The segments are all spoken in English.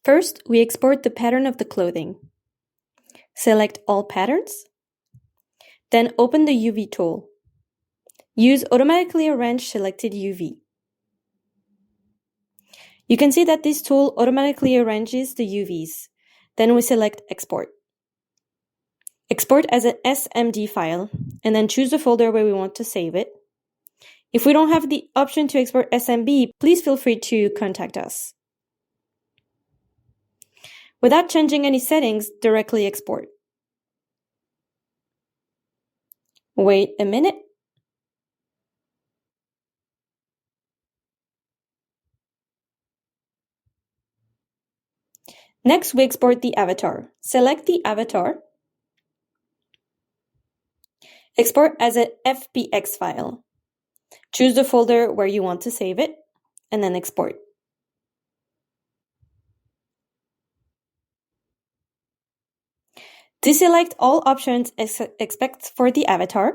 First, we export the pattern of the clothing. Select all patterns. Then open the UV tool. Use automatically arrange selected UV. You can see that this tool automatically arranges the UVs. Then we select export. Export as an SMD file, and then choose the folder where we want to save it. If we don't have the option to export SMB, please feel free to contact us. Without changing any settings, directly export. Wait a minute. Next, we export the avatar. Select the avatar. Export as a FBX file. Choose the folder where you want to save it, and then export. Deselect all options except for the avatar.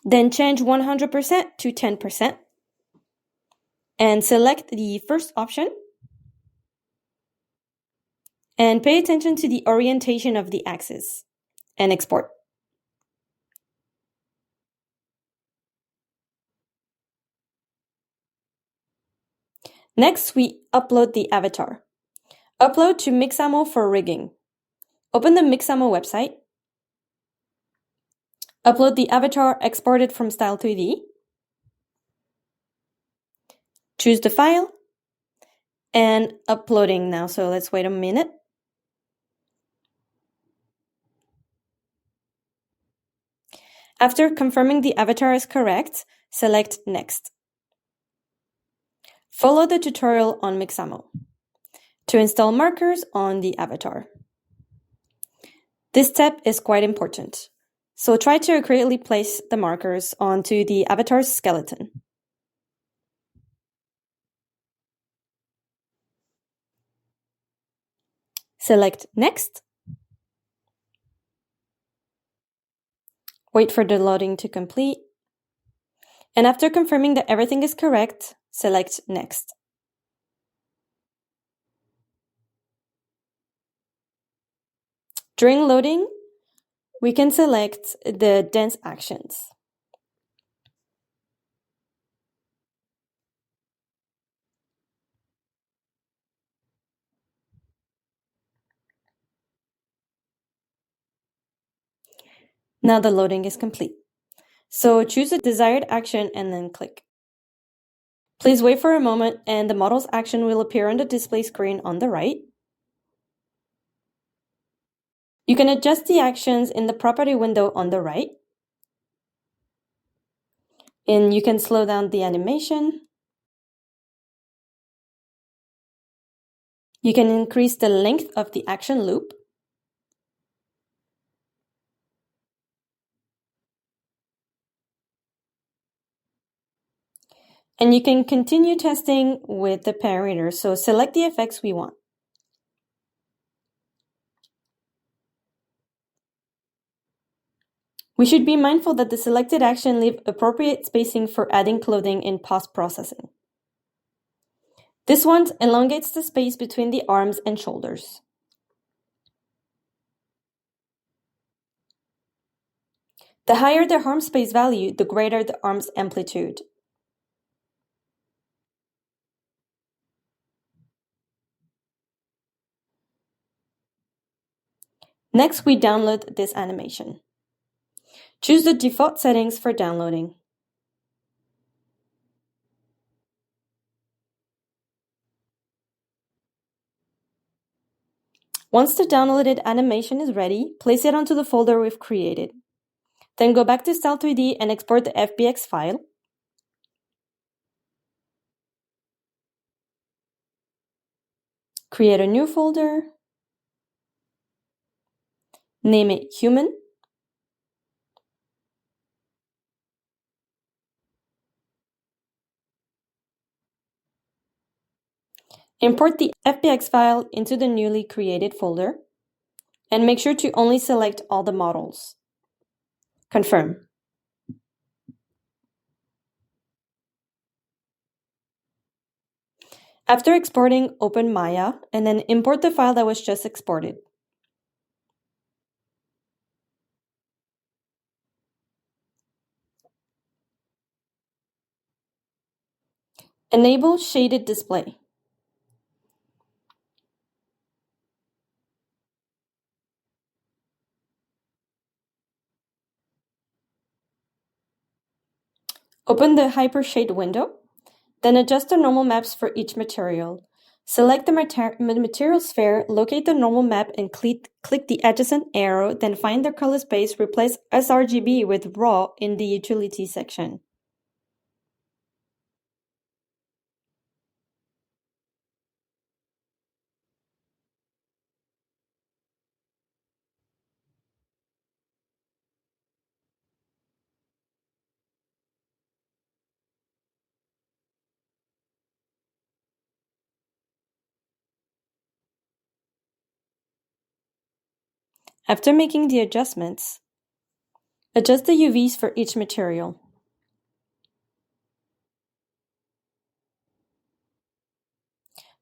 Then change 100% to 10%. And select the first option. And pay attention to the orientation of the axis. And export. Next, we upload the avatar. Upload to Mixamo for rigging. Open the Mixamo website. Upload the avatar exported from Style3D. Choose the file. And uploading now, so let's wait a minute. After confirming the avatar is correct, select Next. Follow the tutorial on Mixamo to install markers on the avatar. This step is quite important, so try to accurately place the markers onto the avatar's skeleton. Select Next. Wait for the loading to complete. And after confirming that everything is correct, select Next. During loading, we can select the dance actions. Now the loading is complete. So choose a desired action and then click. Please wait for a moment and the model's action will appear on the display screen on the right. You can adjust the actions in the property window on the right. And you can slow down the animation. You can increase the length of the action loop. And you can continue testing with the parameters, so select the effects we want. We should be mindful that the selected action leave appropriate spacing for adding clothing in post-processing. This one elongates the space between the arms and shoulders. The higher the arm space value, the greater the arm's amplitude. Next, we download this animation. Choose the default settings for downloading. Once the downloaded animation is ready, place it onto the folder we've created. Then go back to Style3D and export the FBX file. Create a new folder. Name it Human. Import the FBX file into the newly created folder. And make sure to only select all the models. Confirm. After exporting, open Maya, and then import the file that was just exported. Enable shaded display. Open the Hypershade window, then adjust the normal maps for each material. Select the material sphere, locate the normal map, and click the adjacent arrow, then find the color space, replace sRGB with raw in the utility section. After making the adjustments, adjust the UVs for each material.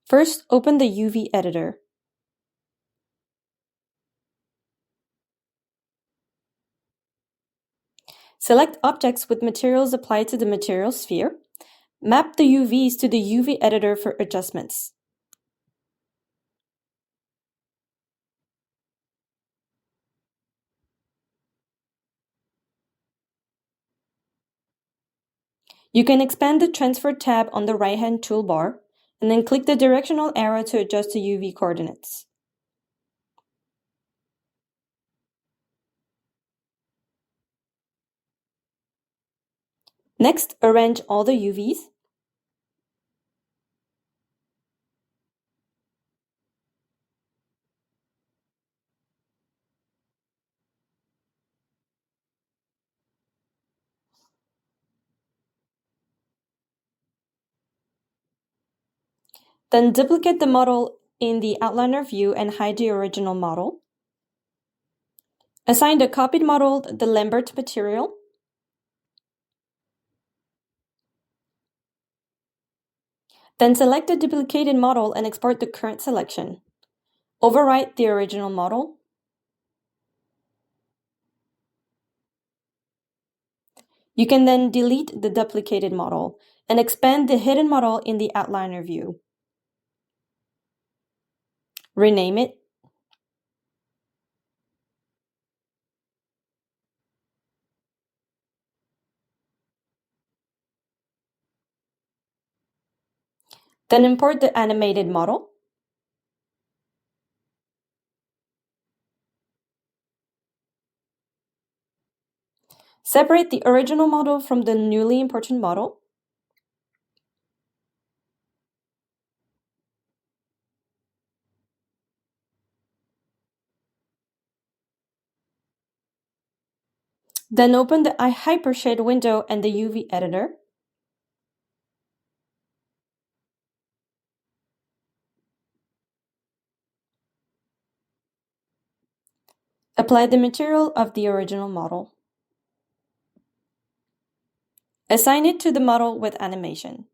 First, open the UV editor. Select objects with materials applied to the material sphere. Map the UVs to the UV editor for adjustments. You can expand the Transfer tab on the right-hand toolbar, and then click the directional arrow to adjust the UV coordinates. Next, arrange all the UVs. Then duplicate the model in the outliner view and hide the original model. Assign the copied model the Lambert material. Then select the duplicated model and export the current selection. Overwrite the original model. You can then delete the duplicated model and expand the hidden model in the outliner view. Rename it. Then import the animated model. Separate the original model from the newly imported model. Then open the Hypershade window and the UV editor. Apply the material of the original model. Assign it to the model with animation.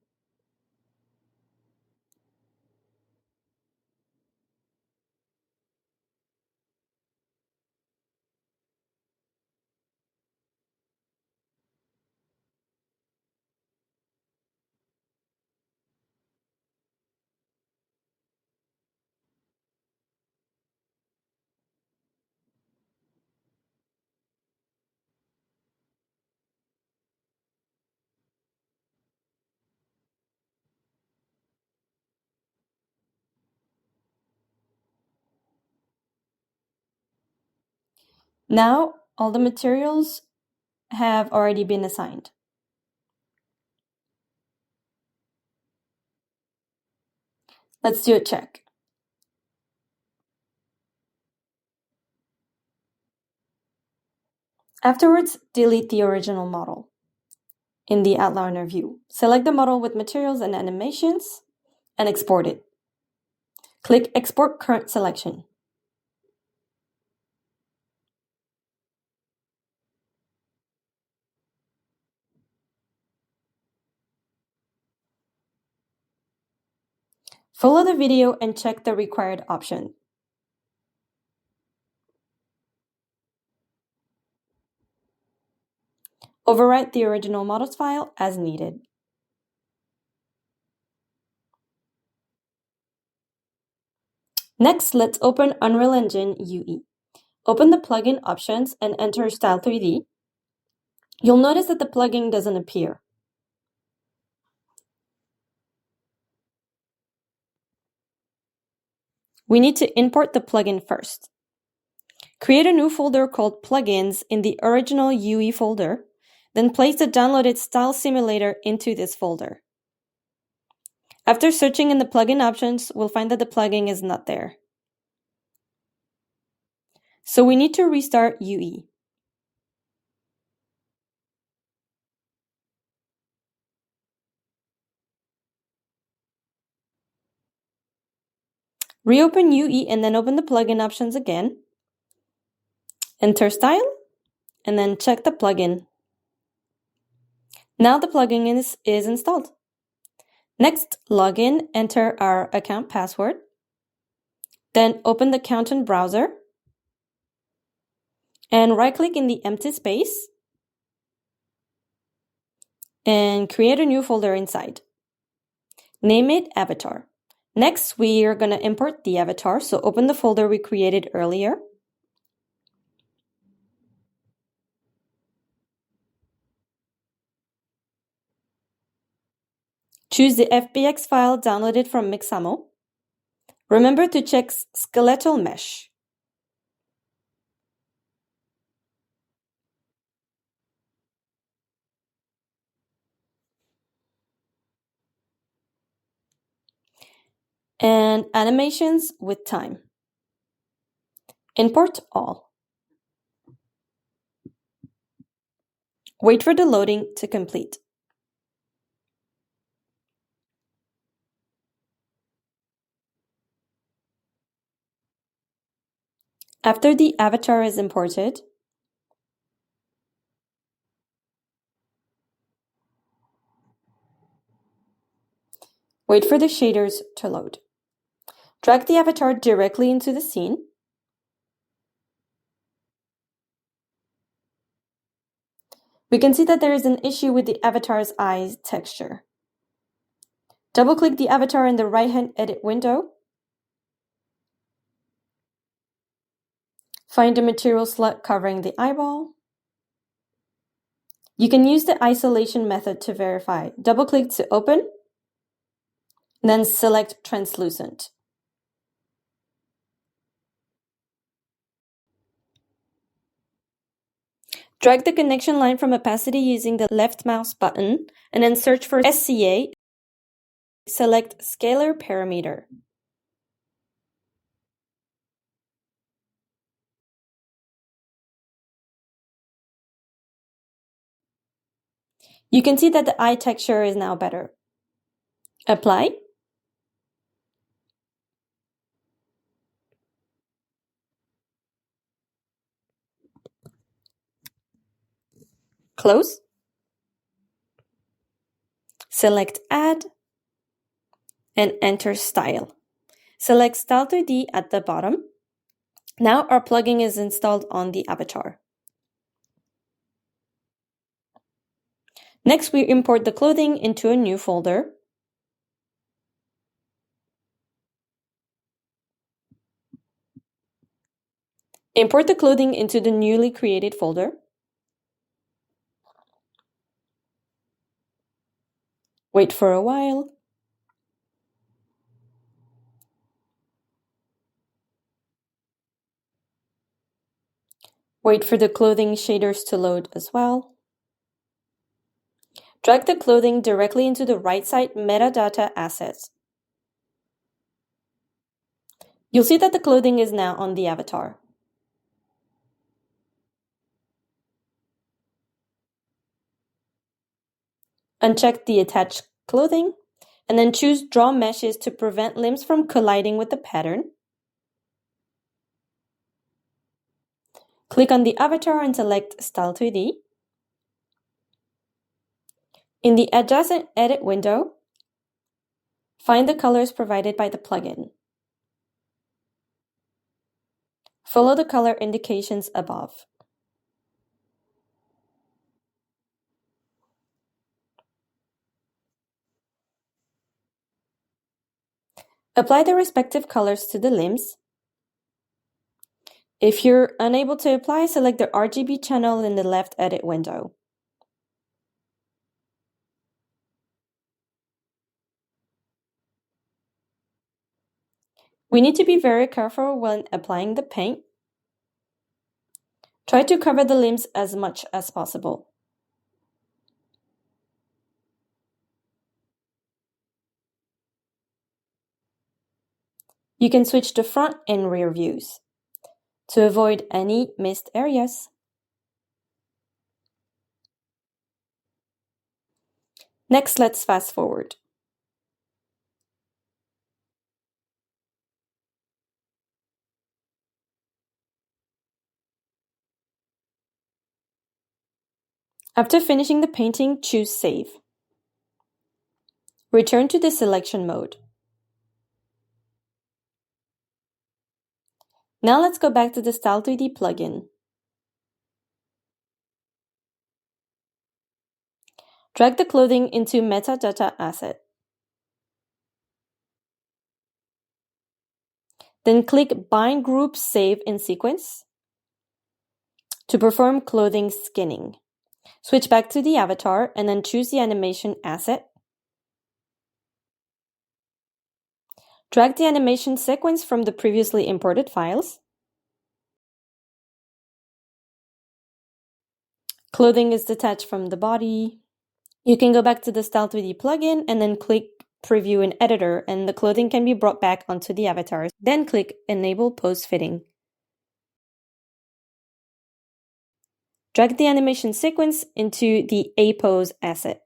Now, all the materials have already been assigned. Let's do a check. Afterwards, delete the original model. In the outliner view, select the model with materials and animations and export it. Click Export Current Selection. Follow the video and check the required option. Overwrite the original models file as needed. Next, let's open Unreal Engine UE. Open the plugin options and enter Style3D. You'll notice that the plugin doesn't appear. We need to import the plugin first. Create a new folder called Plugins in the original UE folder, then place the downloaded Style Simulator into this folder. After searching in the plugin options, we'll find that the plugin is not there. So we need to restart UE. Reopen UE and then open the plugin options again. Enter Style, and then check the plugin. Now the plugin is installed. Next, log in, enter our account password. Then open the Counton browser and right-click in the empty space and create a new folder inside. Name it Avatar. Next, we are going to import the avatar, so open the folder we created earlier. Choose the FBX file downloaded from Mixamo. Remember to check skeletal mesh. And animations with time. Import all. Wait for the loading to complete. After the avatar is imported, wait for the shaders to load. Drag the avatar directly into the scene. We can see that there is an issue with the avatar's eyes texture. Double-click the avatar in the right-hand edit window. Find the material slot covering the eyeball. You can use the isolation method to verify. Double-click to open, then select translucent. Drag the connection line from opacity using the left mouse button, and then search for SCA. Select Scalar Parameter. You can see that the eye texture is now better. Apply. Close. Select Add and enter Style. Select Style3D at the bottom. Now our plugin is installed on the avatar. Next, we import the clothing into a new folder. Import the clothing into the newly created folder. Wait for a while. Wait for the clothing shaders to load as well. Drag the clothing directly into the right side metadata assets. You'll see that the clothing is now on the avatar. Uncheck the attached clothing, and then choose Draw Meshes to prevent limbs from colliding with the pattern. Click on the avatar and select Style3D. In the adjacent edit window, Find the colors provided by the plugin. Follow the color indications above. Apply the respective colors to the limbs. If you're unable to apply, select the RGB channel in the left edit window. We need to be very careful when applying the paint. Try to cover the limbs as much as possible. You can switch to front and rear views to avoid any missed areas. Next, let's fast forward. After finishing the painting, choose Save. Return to the selection mode. Now let's go back to the Style3D plugin. Drag the clothing into Metadata Asset. Then click Bind Group Save in Sequence to perform clothing skinning. Switch back to the avatar and then choose the animation asset. Drag the animation sequence from the previously imported files. Clothing is detached from the body. You can go back to the Style3D plugin and then click Preview in Editor, and the clothing can be brought back onto the avatar. Then click Enable Pose Fitting. Drag the animation sequence into the A Pose asset.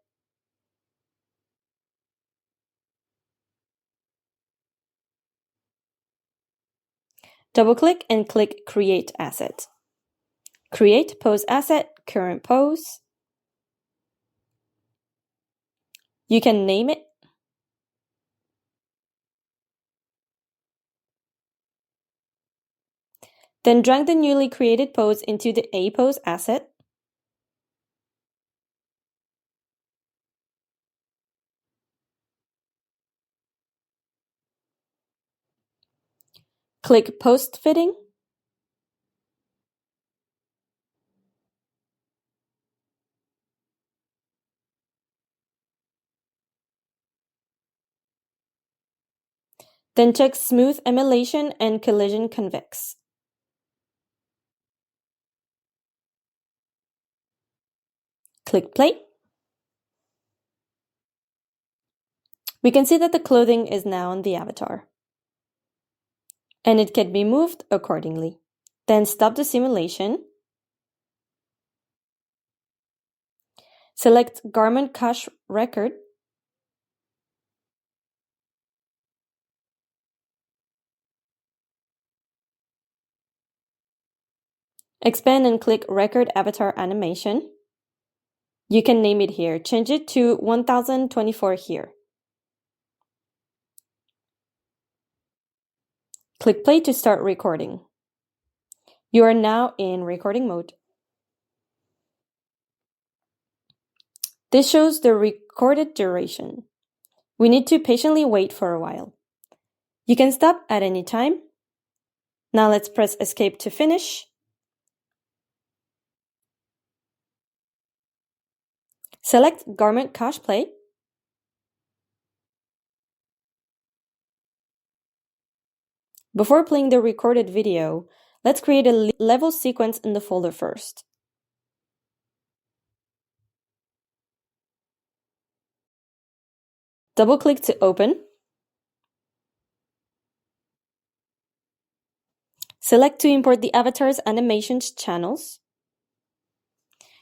Double-click and click Create Asset. Create Pose Asset, Current Pose. You can name it. Then drag the newly created pose into the A Pose asset. Click Post Fitting. Then check Smooth Emulation and Collision Convex. Click Play. We can see that the clothing is now on the avatar, and it can be moved accordingly. Then stop the simulation. Select Garment Cache Record. Expand and click Record Avatar Animation. You can name it here. Change it to 1024 here. Click Play to start recording. You are now in recording mode. This shows the recorded duration. We need to patiently wait for a while. You can stop at any time. Now let's press Escape to finish. Select Garment Cache Play. Before playing the recorded video, let's create a level sequence in the folder first. Double-click to open. Select to import the avatar's animations channels.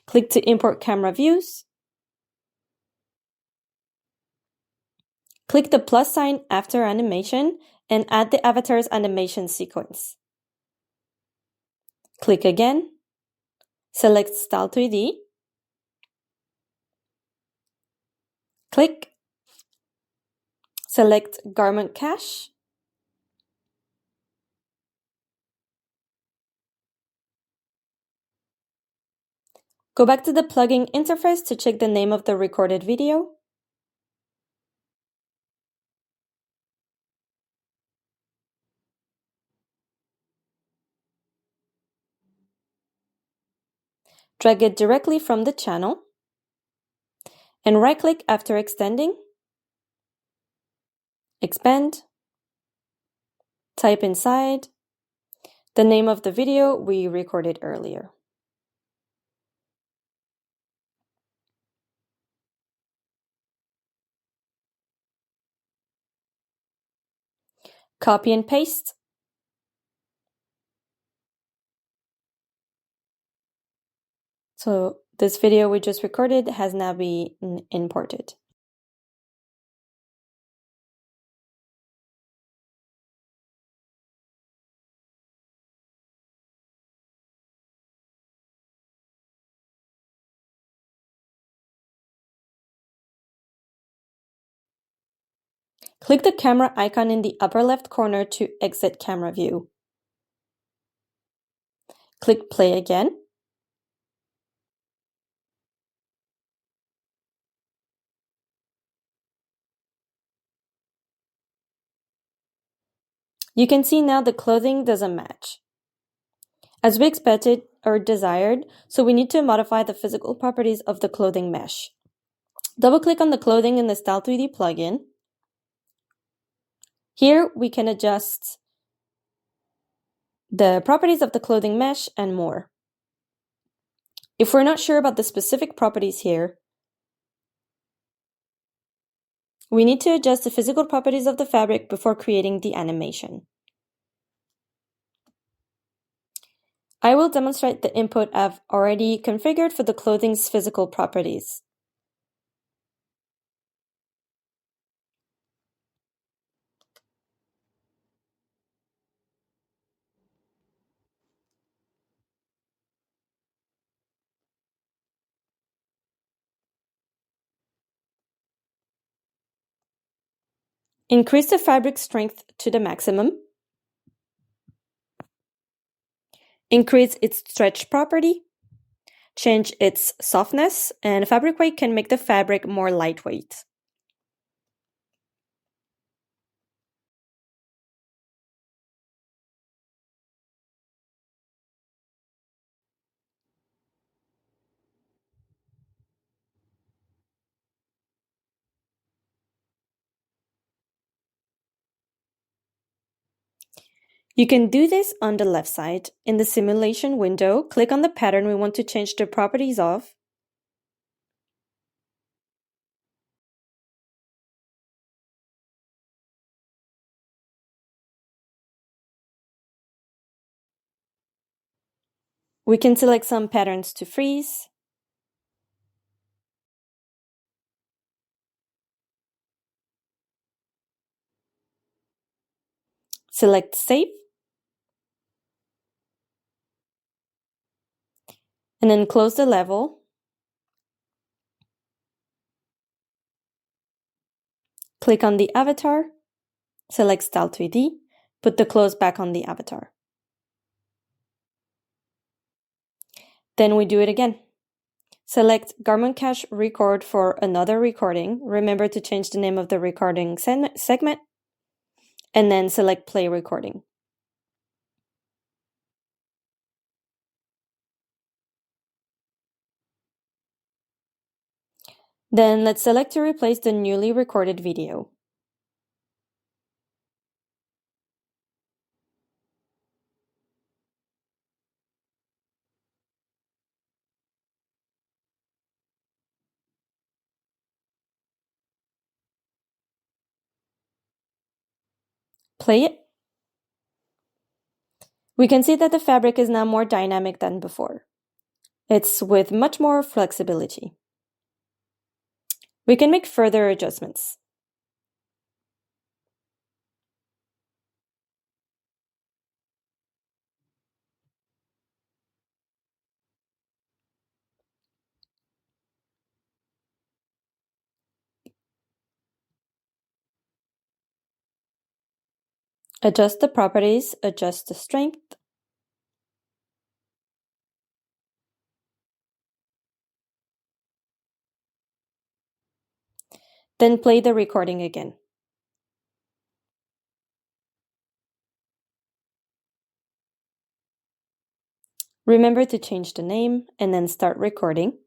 Click to import camera views. Click the plus sign after animation and add the avatar's animation sequence. Click again. Select Style3D. Click. Select Garment Cache. Go back to the plugin interface to check the name of the recorded video. Drag it directly from the channel and right-click after extending, expand, type inside the name of the video we recorded earlier. Copy and paste. So this video we just recorded has now been imported. Click the camera icon in the upper left corner to exit camera view. Click play again. You can see now the clothing doesn't match as we expected or desired, so we need to modify the physical properties of the clothing mesh. Double-click on the clothing in the Style3D plugin. Here we can adjust the properties of the clothing mesh and more. If we're not sure about the specific properties here, we need to adjust the physical properties of the fabric before creating the animation. I will demonstrate the input I've already configured for the clothing's physical properties. Increase the fabric strength to the maximum. Increase its stretch property. Change its softness, and fabric weight can make the fabric more lightweight. You can do this on the left side. In the simulation window, click on the pattern we want to change the properties of. We can select some patterns to freeze. Select Save. And then close the level. Click on the avatar. Select Style3D. Put the clothes back on the avatar. Then we do it again. Select Garment Cache Record for another recording. Remember to change the name of the recording segment. And then select Play Recording. Then let's select to replace the newly recorded video. Play it. We can see that the fabric is now more dynamic than before. It's with much more flexibility. We can make further adjustments. Adjust the properties, adjust the strength. Then play the recording again. Remember to change the name and then start recording.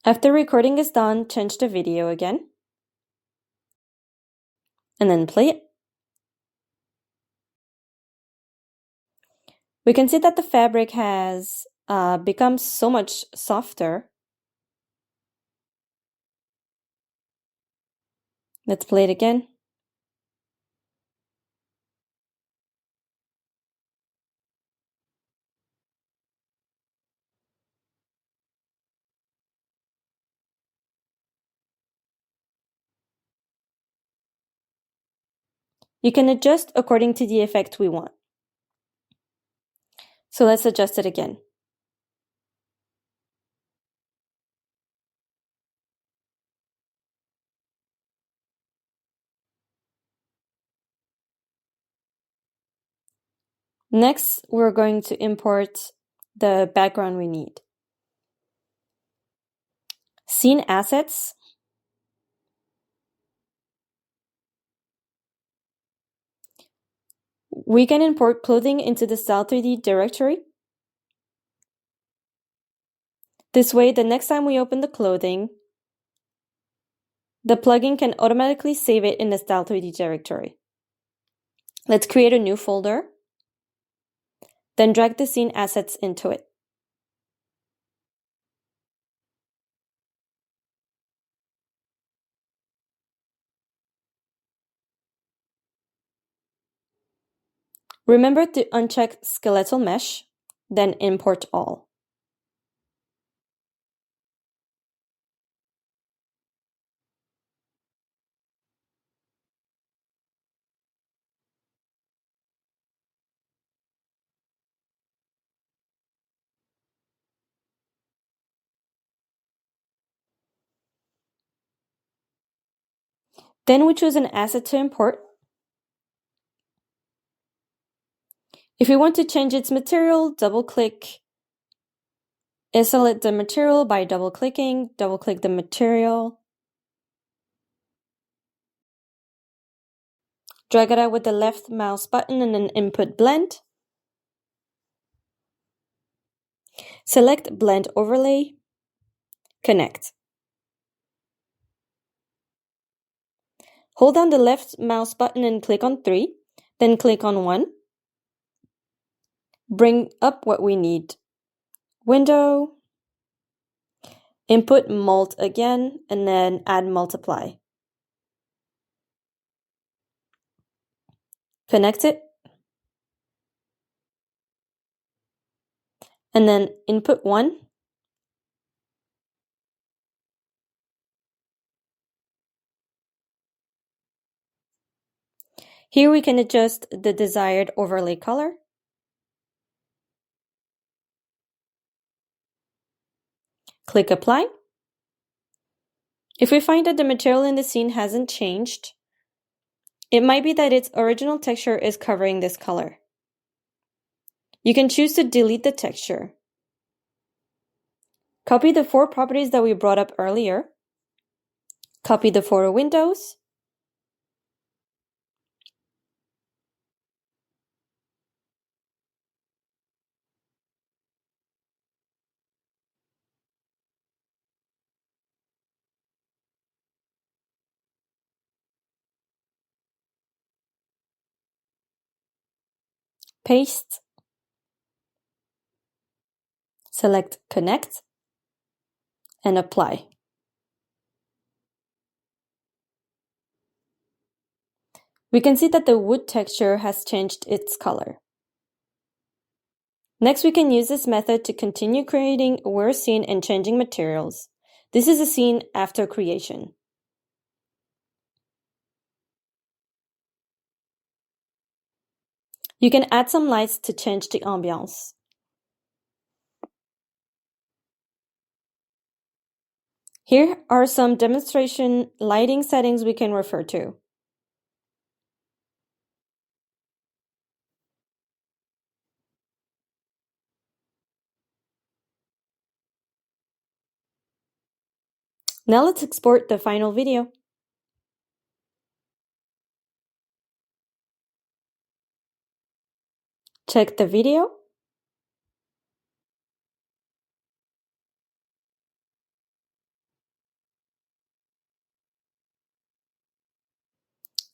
After recording is done, change the video again. And then play it. We can see that the fabric has become so much softer. Let's play it again. You can adjust according to the effect we want. So let's adjust it again. Next, we're going to import the background we need. Scene assets. We can import clothing into the Style3D directory. This way, the next time we open the clothing, the plugin can automatically save it in the Style3D directory. Let's create a new folder, then drag the scene assets into it. Remember to uncheck skeletal mesh, then import all. Then we choose an asset to import. If we want to change its material, double-click. Select the material by double-clicking, double-click the material. Drag it out with the left mouse button and then input blend. Select blend overlay. Connect. Hold down the left mouse button and click on 3, then click on 1. Bring up what we need. Window. Input mult again, and then add multiply. Connect it. And then input 1. Here we can adjust the desired overlay color. Click apply. If we find that the material in the scene hasn't changed, it might be that its original texture is covering this color. You can choose to delete the texture. Copy the 4 properties that we brought up earlier. Copy the photo windows. Paste. Select connect. And apply. We can see that the wood texture has changed its color. Next, we can use this method to continue creating where scene and changing materials. This is a scene after creation. You can add some lights to change the ambiance. Here are some demonstration lighting settings we can refer to. Now let's export the final video. Check the video.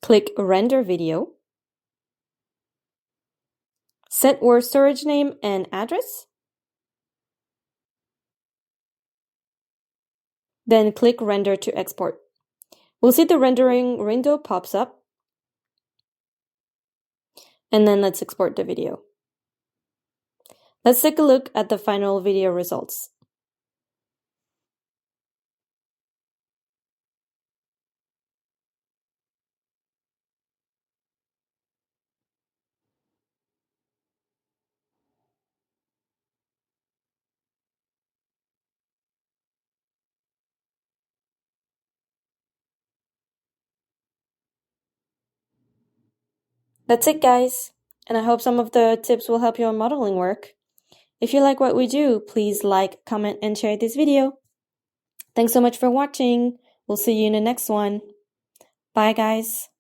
Click Render Video. Set word storage name and address. Then click Render to export. We'll see the rendering window pops up. And then let's export the video. Let's take a look at the final video results. That's it, guys. And I hope some of the tips will help you on modeling work. If you like what we do, please like, comment, and share this video. Thanks so much for watching. We'll see you in the next one. Bye, guys.